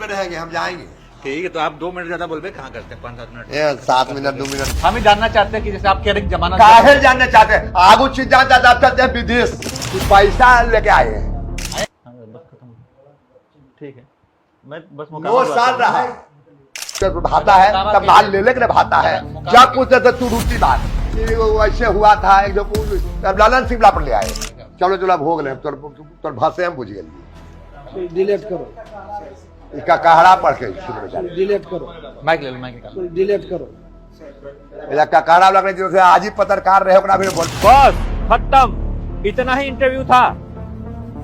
में रहेंगे, हम जाएंगे। ठीक है, तो आप 2 मिनट ज्यादा बोल रहे, कहाँ करते हैं 5-7 मिनट? 7 मिनट 2 मिनट हम ही जानना चाहते हैं कि जैसे आप कह रहे हैं जमानत काहे जानना चाहते हैं? आगू चीज जानता था, आप चाहते हैं विदेश कि पैसा लेके आए हैं। ठीक है, मैं बस 9 साल रहा है, जब भाता है तब माल ले लेकर भाता है। जब पूछते थे तू रूटी बात वैसे हुआ था, एक जब लालन शिमला पर ले आए। चलो चलो अब हो गए, तोर भाषे हम बुझ गए। डिलीट करो, इसका कहड़ा पढ़ के शुरू डिलीट करो, माइक ले लो, माइक निकालो। डिलीट करो। इसका कहड़ा लग रहा है आज ही पत्रकार रहे ओकरा भी बोल। बस खत्म, इतना ही इंटरव्यू था।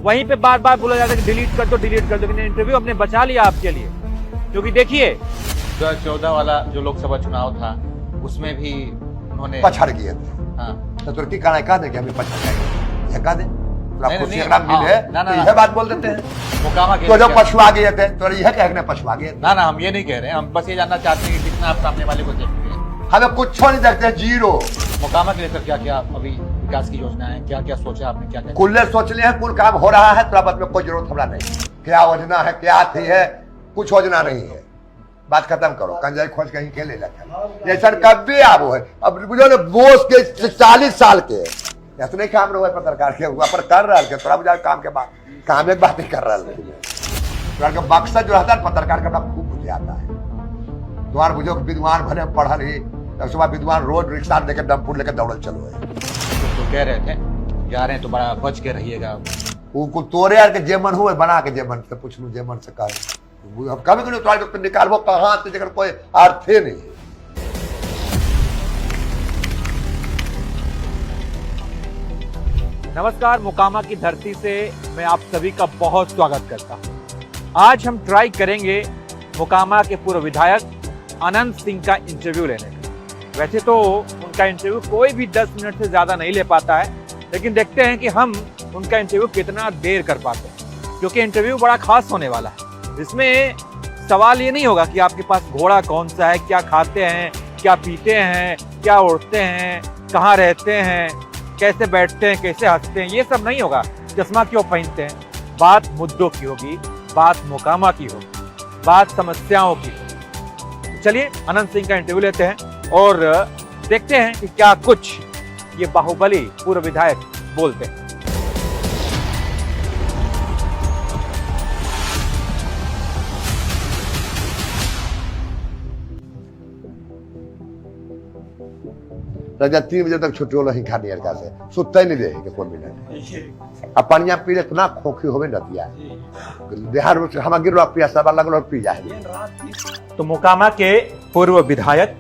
वहीं पे बार बार बोला जाता है कि डिलीट कर दो, डिलीट कर दो। लेकिन इंटरव्यू हमने बचा लिया आपके लिए, क्योंकि देखिए 2014 वाला जो लोकसभा चुनाव था उसमें भी उन्होंने पछड़ गए थे। हाँ तो तुर्की कह दे कि हमें पछड़ गए, ये कह दे नहीं, खुशी नहीं, एकदम मिले ना, ना, तो यह बात बोल देते हैं। मोकामा के तो जो पछुआ गए थे तो यह कहने पछुआ गए। ना हम ये नहीं कह रहे हैं, हम बस ये जानना चाहते हैं कि कितना आप सामने वाले को देखते हैं। हमें कुछ नहीं देखते, जीरो। मोकामा के लेकर क्या क्या अभी विकास की योजना है, क्या क्या सोचा आपने, क्या क्या कुल्ले सोच लिए हैं, कुल काम हो रहा है, तुरंत में कोई जरूरत हमरा नहीं। क्या योजना है, क्या थी है, कुछ योजना नहीं है। बात खत्म करो, कंजाई खोज कहीं के ले लगा जैसा कभी आप है। अब बुझो बोस के 40 साल के इतने काम रहे पत्रकार के ऊपर कर रहा है, थोड़ा बुझा काम के बाद काम एक बात ही कर रहा है। मकसद जो रहता है पत्रकार का खूब बुझ जाता है। द्वार बुझो विद्वान भले पढ़ल ही, सुबह विद्वान रोड रिक्शा लेकर डम्पूर लेकर दौड़ल चलो है। तो कह रहे थे जा रहे हैं तो बड़ा बच के रहिएगा। उनको तोरे यार के जेमन हुए बना के जेमन से पूछ लू, जेमन से कह कभी कभी तो निकालबो कहाँ से जगह कोई अर्थ ही नहीं। नमस्कार, मोकामा की धरती से मैं आप सभी का बहुत स्वागत करता हूं। आज हम ट्राई करेंगे मोकामा के पूर्व विधायक अनंत सिंह का इंटरव्यू लेने का। वैसे तो उनका इंटरव्यू कोई भी 10 मिनट से ज्यादा नहीं ले पाता है, लेकिन देखते हैं कि हम उनका इंटरव्यू कितना देर कर पाते हैं, क्योंकि इंटरव्यू बड़ा खास होने वाला है। इसमें सवाल ये नहीं होगा कि आपके पास घोड़ा कौन सा है, क्या खाते हैं, क्या पीते हैं, क्या उड़ते हैं, कहाँ रहते हैं, कैसे बैठते हैं, कैसे हंसते हैं, ये सब नहीं होगा। चश्मा क्यों पहनते हैं। बात मुद्दों की होगी, बात मोकामा की होगी, बात समस्याओं की होगी। चलिए अनंत सिंह का इंटरव्यू लेते हैं और देखते हैं कि क्या कुछ ये बाहुबली पूर्व विधायक बोलते हैं। राजा 3 बजे तक छुट्टी होला ही खानी लड़का से सुते नहीं रहे कोई मिनट। अब पानिया पी ले इतना खोखी होवे नदिया बिहार में हम गिर पिया सब अलग अलग पी जाए। तो मोकामा के पूर्व विधायक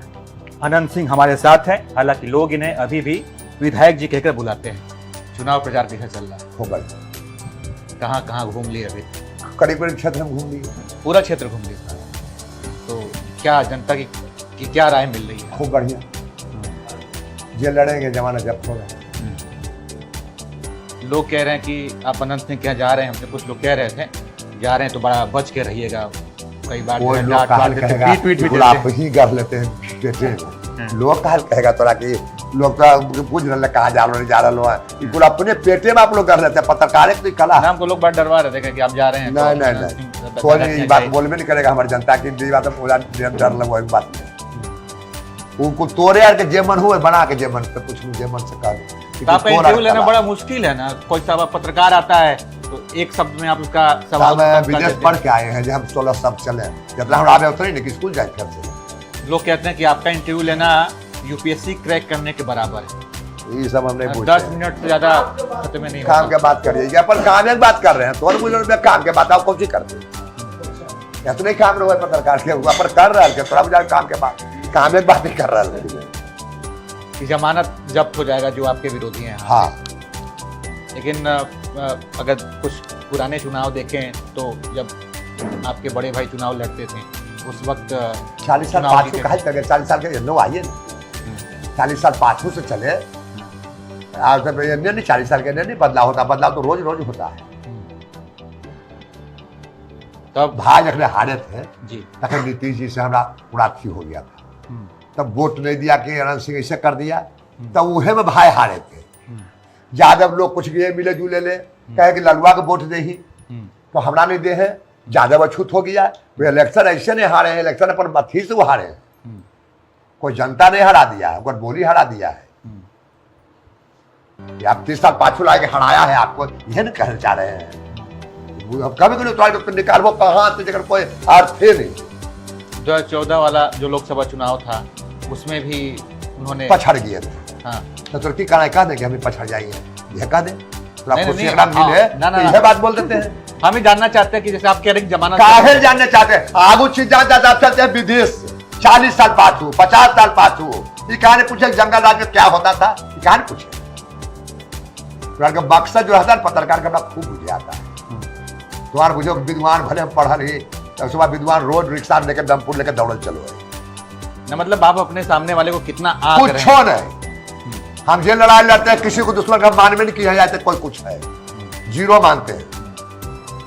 अनंत सिंह हमारे साथ हैं। हालांकि लोग इन्हें अभी भी विधायक जी कहकर बुलाते हैं। चुनाव प्रचार कैसा चल रहा है, हो गए कहाँ कहाँ घूम लिए अभी? करीब करीब क्षेत्र में घूम लिए, पूरा क्षेत्र घूम लिया। तो क्या जनता की क्या राय मिल रही है? खूब बढ़िया। जे लड़ेंगे जमाना जब होगा। लोग कह रहे हैं कि आप अनंत सिंह क्या जा रहे हैं, हमसे कुछ लोग कह रहे थे जा रहे हैं तो बड़ा बच के रहिएगा। कई बार कोई डांट लोग कहल देते, कहेगा पीट भी गुलाब देते हैं। ही कर लेते हैं पेटे में। लोग कहल कहेगा तोरा कि लोग तो पूछ रहे कहाँ जा रहे जा रहा है, गुलाब अपने पेटे में आप लोग कर लेते हैं। पत्रकार की कला है। हमको लोग बड़ा डरवा रहे थे कि आप जा रहे हैं। नहीं नहीं नहीं, कोई नहीं बात बोलबे नहीं करेगा हमारी जनता की। बात डर लग वही बात नहीं। उनको तोरे यार के जेमन हुए बना के जेमन से पूछ लू, जेमन से कह आपका इंटरव्यू लेना बड़ा मुश्किल है ना। कोई पत्रकार आता है तो एक शब्द में आप उसका सवाल विदेश पढ़ के आए हैं, जब हम 16 शब्द चले जितना हम आवे उतरे नहीं कि स्कूल जाए फिर से। लोग कहते हैं कि आपका इंटरव्यू लेना यूपीएससी क्रैक करने के बराबर है। ये सब हमने 10 मिनट से ज्यादा खत्म नहीं काम के बात करिए, अपन काम की बात कर रहे हैं। तो मुझे काम के बात आप कौन सी करते हैं? इतने काम रहे पत्रकार के ऊपर कर रहा है, थोड़ा मुझे काम के बाद काम एक बात ही कर रहा है। कि जमानत जब्त हो जाएगा जो आपके विरोधी हैं। हाँ, लेकिन अगर कुछ पुराने चुनाव देखें तो जब आपके बड़े भाई चुनाव लड़ते थे उस वक्त 40 साल पाछू कहा चले, 40 साल के नो आइए 40 साल पाछू से चले। आज तक नहीं 40 साल के नहीं बदलाव होता, बदलाव तो रोज रोज होता है। तब भाई जखने हारे थे जी तखन नीतीश जी से हमारा उड़ाथी हो गया था। तब वोट नहीं दिया कि अनंत सिंह ऐसे कर दिया, तब उहे में भाई हारे थे। यादव लोग कुछ ये मिले जुले ले कहे कि ललुआ के वोट दे ही तो हमरा नहीं दे है, ज्यादा अछूत हो गया। वे इलेक्शन ऐसे नहीं हारे हैं, इलेक्शन अपन बथी से वो हारे हैं। कोई जनता ने हरा दिया है, कोई बोली हरा दिया है। ये आप 30 साल पाछू लाके हराया है, आपको यह नहीं कहना चाह रहे हैं। अब कभी तो निकालो कहाँ से, जगह कोई अर्थ ही नहीं। 2014 वाला जो लोकसभा चुनाव था उसमें भी उन्होंने पछड़ गए थे। हाँ तो तुर्की का कह दे कि हमें पछड़ जाएंगे, यह कह दे तो नहीं, आपको नहीं, सीएम मिले ना, ना, तो ना। यह बात बोल देते हैं। हम ही जानना चाहते हैं कि जैसे आप कह रहे हैं जमाना काहे जानने चाहते हैं, आगू चीज जानता आप चलते हैं विदेश से 40 साल पाछू 50 साल पाछू। ये कहानी पूछे जंगल राज में क्या होता था, ये कहानी पूछे। मकसद जो है पत्रकार करना खूब बुझे आता है। तुम्हारे बुझो विद्वान भले पढ़ल ही, उसके बाद विद्वान रोड रिक्शा लेकर दमपुर लेकर दौड़ल चलो है। ना, मतलब आप अपने सामने वाले को कितना आग कुछ रहे हैं। नहीं, हम ये लड़ाई लड़ते हैं किसी को दुश्मन का मानवे नहीं किया जाते, कोई कुछ है जीरो मानते हैं।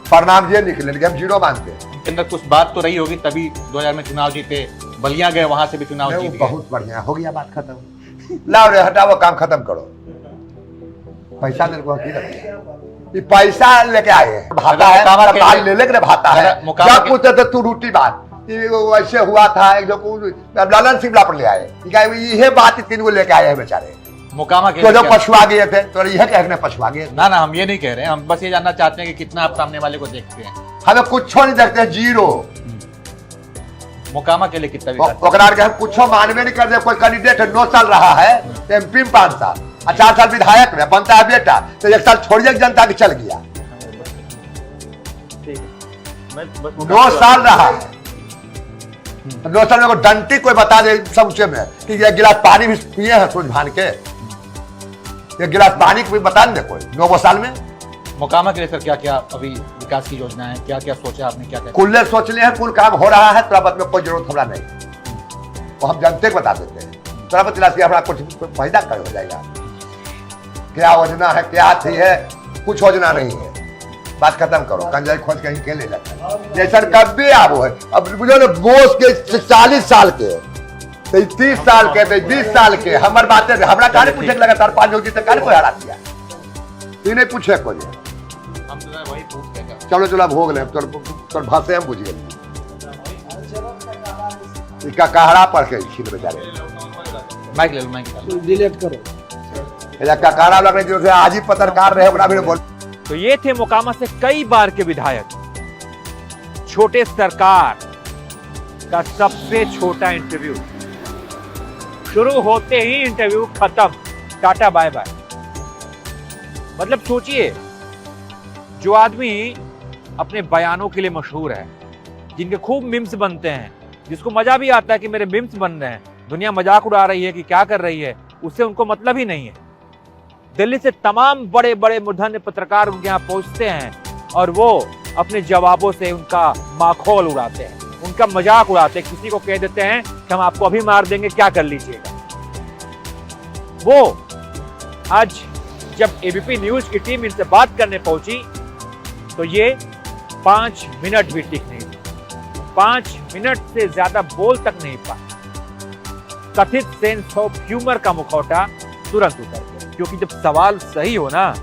परिणाम ये निकले लेकिन हम जीरो मानते हैं। उनके अंदर कुछ बात तो रही होगी, तभी 2000 में चुनाव जीते, बलिया गए, वहां से भी चुनाव जीत गए। बहुत बढ़िया हो गया, बात खत्म। लाओ रे हटाओ, काम खत्म करो। पैसा मेरे को हकीकत ये पैसा लेके आए हैं, भाता है मुकामा के सरकार ले लेकर भाता है। मुकामा क्या के- पूछते थे तू रूटी बात, वैसे हुआ था एक जो लालन सिंह पर ले आए, यह बात 3 को लेके आए हैं बेचारे। मुकामा के तो जो लिए पछुआ गए थे तो यह कहने पछुआ गए। ना ना, हम ये नहीं कह रहे हैं, हम बस ये जानना चाहते हैं कि कितना आप सामने वाले को देखते हैं। हमें कुछ नहीं देखते हैं, जीरो। मुकामा के लिए कितना विकास ओकरा के हम कुछ मानवे नहीं करते। कोई कैंडिडेट 9 साल रहा है, एमपी में 5 साल और 4 साल विधायक में बनता है बेटा, तो 1 साल छोड़िए जनता के चल गया। 9 साल रहा है, 9 साल में को डंटी कोई बता दे सबसे में कि ये गिलास पानी भी पिए हैं सूझ भान के, ये गिलास पानी को भी बता दे कोई 9 साल में। मुकामा के लिए सर क्या क्या अभी विकास की योजना है, क्या क्या सोचा आपने, क्या क्या कुल्ले सोच ले हैं, कुल काम हो रहा है, तुरंत में कोई जरूरत हमरा नहीं, वो हम जनते को बता देते हैं। तुरंत इलाज हमारा कुछ फायदा कर हो जाएगा। क्या योजना है, क्या थी है, कुछ योजना नहीं है। बात खत्म करो, कंजाई खोज कहीं के ले जाता है। जैसा कभी आवो है, अब बुझो ना बोस के 40 साल के, 30 साल के, 20 साल के, हमारे बातें हमरा काहे पूछे लगातार 5 होगी तो काहे कोई हरा दिया, ये नहीं पूछे कोई। हम तो वही पूछते हैं। चलो चलो भोग ले, तोर भाषा हम बुझिए। इसका कहरा पढ़ के छीन बेचारे, माइक ले लो, माइक ले लो। डिलीट करो। इसका कहरा लग रहा है आज ही पत्रकार रहे ओकरा भी बोल। तो ये थे मोकामा से कई बार के विधायक। छोटे सरकार का सबसे छोटा इंटरव्यू, शुरू होते ही इंटरव्यू खत्म, टाटा बाय बाय। मतलब सोचिए, जो आदमी अपने बयानों के लिए मशहूर है, जिनके खूब मीम्स बनते हैं, जिसको मजा भी आता है कि मेरे मीम्स बन रहे हैं, दुनिया मजाक उड़ा रही है कि क्या कर रही है, उससे उनको मतलब ही नहीं है। दिल्ली से तमाम बड़े बड़े मूर्धन्य पत्रकार उनके यहाँ पहुंचते हैं और वो अपने जवाबों से उनका माखौल उड़ाते हैं, उनका मजाक उड़ाते हैं। किसी को कह देते हैं कि हम आपको अभी मार देंगे, क्या कर लीजिएगा। वो आज जब एबीपी न्यूज की टीम इनसे बात करने पहुंची तो ये 5 मिनट भी टिक नहीं, 5 मिनट से ज्यादा बोल तक नहीं पाए। कथित सेंस ऑफ ह्यूमर का मुखौटा तुरंत उतर गया, क्योंकि जब सवाल सही हो ना,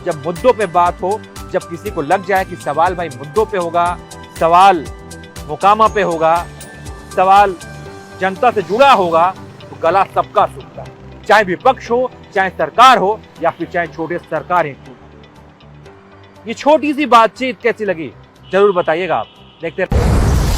जब मुद्दों पे बात हो, जब किसी को लग जाए कि सवाल भाई मुद्दों पे होगा, सवाल मुकामा पे होगा, सवाल जनता से जुड़ा होगा, तो गला सबका सूखता है, चाहे विपक्ष हो, चाहे सरकार हो, या फिर चाहे छोटे सरकार ही। ये छोटी सी बातचीत कैसी लगी जरूर बताइएगा आप। देखते रहिए।